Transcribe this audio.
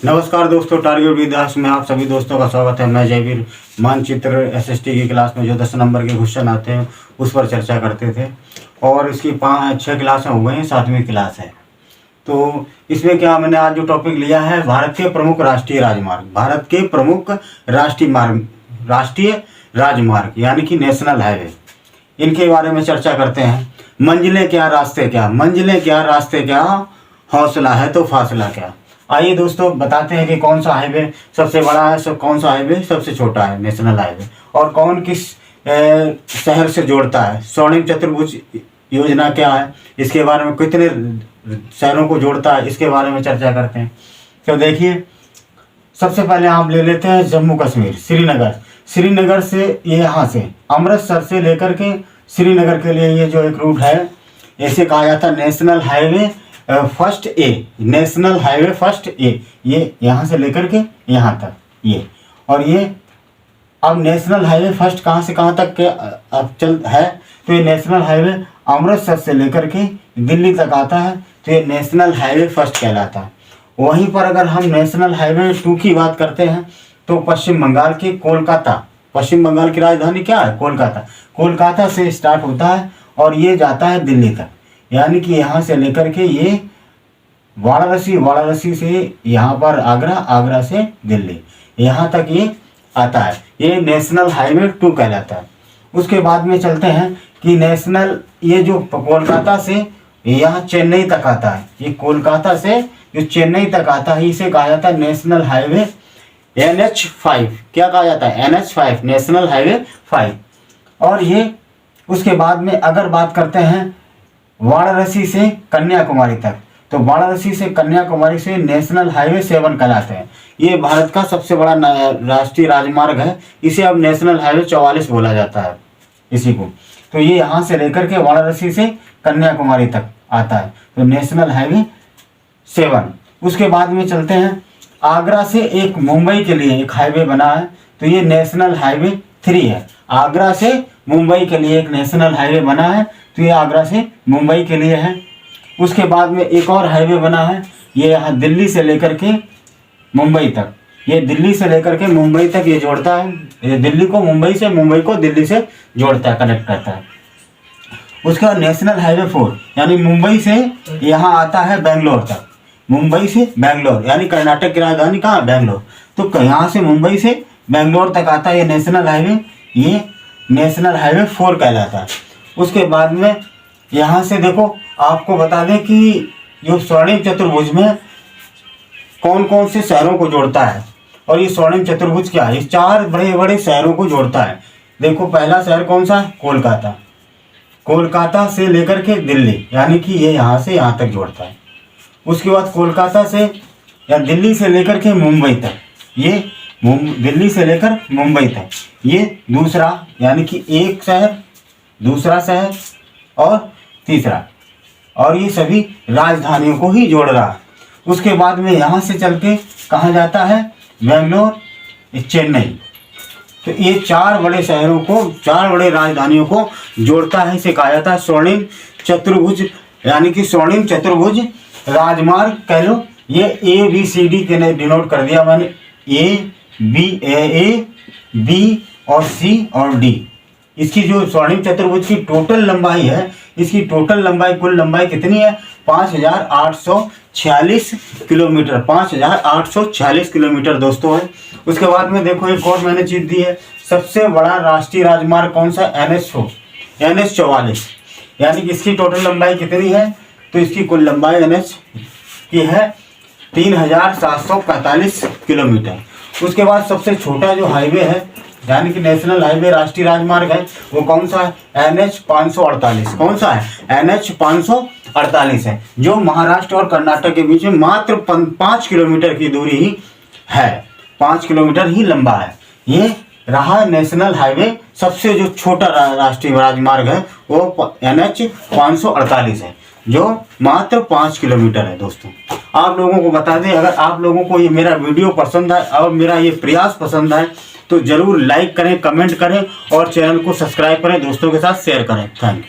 नमस्कार दोस्तों, टारगेट विद्यास में आप सभी दोस्तों का स्वागत है। मैं जयवीर मानचित्र एसएसटी की क्लास में जो 10 नंबर के क्वेश्चन आते हैं उस पर चर्चा करते थे और इसकी 5-6 क्लासें हो गई हैं, 7वीं क्लास है। तो इसमें क्या मैंने आज जो टॉपिक लिया है, भारत के प्रमुख राष्ट्रीय राजमार्ग। भारत के प्रमुख राष्ट्रीय राजमार्ग यानी कि नेशनल हाईवे, इनके बारे में चर्चा करते हैं। मंजिलें क्या, रास्ते क्या, मंजिलें क्या, रास्ते क्या, हौसला है तो फासला क्या। आइए दोस्तों बताते हैं कि कौन सा हाईवे सबसे बड़ा है, कौन सा हाईवे सबसे छोटा है, नेशनल हाईवे, और कौन किस शहर से जोड़ता है। स्वर्णिम चतुर्भुज योजना क्या है, इसके बारे में कितने शहरों को जोड़ता है, इसके बारे में चर्चा करते हैं। तो देखिए, सबसे पहले आप ले लेते हैं जम्मू कश्मीर, श्रीनगर से, ये यहाँ से अमृतसर से लेकर के श्रीनगर के लिए ये जो एक रूट है, ऐसे कहा जाता है national highway first A, national highway first A. ये यहाँ से लेकर के यहाँ तक ये, और ये अब नेशनल हाईवे फर्स्ट कहाँ से कहाँ तक के अब चल है, तो ये नेशनल हाईवे अमृतसर से लेकर के दिल्ली तक आता है, तो ये नेशनल हाईवे फर्स्ट कहलाता है। वहीं पर अगर हम नेशनल हाईवे 2 की बात करते हैं तो पश्चिम बंगाल के कोलकाता, पश्चिम बंगाल की राजधानी क्या है, कोलकाता, कोलकाता से स्टार्ट होता है और ये जाता है दिल्ली तक, यानी कि यहाँ से लेकर के ये वाराणसी, वाराणसी से यहाँ पर आगरा, आगरा से दिल्ली, यहाँ तक ये आता है। ये नेशनल हाईवे 2 कहलाता है। उसके बाद में चलते हैं कि नेशनल, ये जो कोलकाता से यहाँ चेन्नई तक आता है, ये कोलकाता से जो चेन्नई तक आता है, इसे कहा जाता है नेशनल हाईवे NH5। क्या कहा जाता है, NH5, नेशनल हाईवे 5। और ये उसके बाद में अगर बात करते हैं वाराणसी से कन्याकुमारी तक, तो वाराणसी से कन्याकुमारी से नेशनल हाईवे 7 कहलाते हैं। ये भारत का सबसे बड़ा राष्ट्रीय राजमार्ग है, इसे अब नेशनल हाईवे 44 बोला जाता है इसी को। तो ये यहाँ से लेकर के वाराणसी से कन्याकुमारी तक आता है, तो नेशनल हाईवे 7। उसके बाद में चलते हैं, आगरा से एक मुंबई के लिए एक हाईवे बना है, तो ये नेशनल हाईवे 3 है। आगरा से मुंबई के लिए एक नेशनल हाईवे बना है, तो ये आगरा से मुंबई के लिए है। उसके बाद में एक और हाईवे बना है, ये यहाँ दिल्ली से लेकर के मुंबई तक, ये दिल्ली से लेकर के मुंबई तक ये जोड़ता है, ये दिल्ली को मुंबई से, मुंबई को दिल्ली से जोड़ता है, कनेक्ट करता है। उसके बाद नेशनल हाईवे 4 यानी मुंबई से यहाँ आता है बेंगलोर तक, मुंबई से बेंगलोर, यानी कर्नाटक की राजधानी कहाँ है, बेंगलोर, तो यहाँ से मुंबई से बेंगलोर तक आता है ये नेशनल हाईवे, ये नेशनल हाईवे 4 कहलाता है। उसके बाद में यहाँ से देखो, आपको बता दें कि जो स्वर्णिम चतुर्भुज में कौन कौन से शहरों को जोड़ता है, और ये स्वर्णिम चतुर्भुज क्या है, ये 4 बड़े बड़े शहरों को जोड़ता है। देखो, पहला शहर कौन सा है, कोलकाता, कोलकाता से लेकर के दिल्ली, यानी कि ये यहाँ से यहाँ तक जोड़ता है। उसके बाद कोलकाता से या दिल्ली से लेकर के मुंबई तक, ये दिल्ली से लेकर मुंबई तक, ये दूसरा, यानी कि एक शहर, दूसरा शहर और तीसरा, और ये सभी राजधानियों को ही जोड़ रहा है। उसके बाद में यहाँ से चल के कहाँ जाता है, बेंगलोर, चेन्नई, तो ये 4 बड़े शहरों को, 4 बड़े राजधानियों को जोड़ता है। इसे कहा जाता है स्वर्णिम चतुर्भुज, यानी कि स्वर्णिम चतुर्भुज राजमार्ग कह लो। ये ABCD के डिनोट कर दिया मैंने, A B और C और D। इसकी जो स्वर्णिम चतुर्भुज की टोटल लंबाई है, इसकी टोटल लंबाई, कुल लंबाई कितनी है, 5846 किलोमीटर, 5846 किलोमीटर दोस्तों है। उसके बाद में देखो, एक और मैंने चीज दी है, सबसे बड़ा राष्ट्रीय राजमार्ग कौन सा, NH44, यानी कि इसकी टोटल लंबाई कितनी है, तो इसकी कुल लंबाई NH की है 3745 किलोमीटर। उसके बाद सबसे छोटा जो हाईवे है, यानी कि नेशनल हाईवे राष्ट्रीय राजमार्ग है, वो कौन सा है, NH 548। कौन सा है, NH 548 है, जो महाराष्ट्र और कर्नाटक के बीच में मात्र 5 किलोमीटर की दूरी ही है, 5 किलोमीटर ही लंबा है। ये रहा नेशनल हाईवे, सबसे जो छोटा राष्ट्रीय राजमार्ग है वो NH 548 है, जो मात्र 5 किलोमीटर है। दोस्तों, आप लोगों को बता दें, अगर आप लोगों को ये मेरा वीडियो पसंद है और मेरा ये प्रयास पसंद है, तो जरूर लाइक करें, कमेंट करें और चैनल को सब्सक्राइब करें, दोस्तों के साथ शेयर करें। Thank you.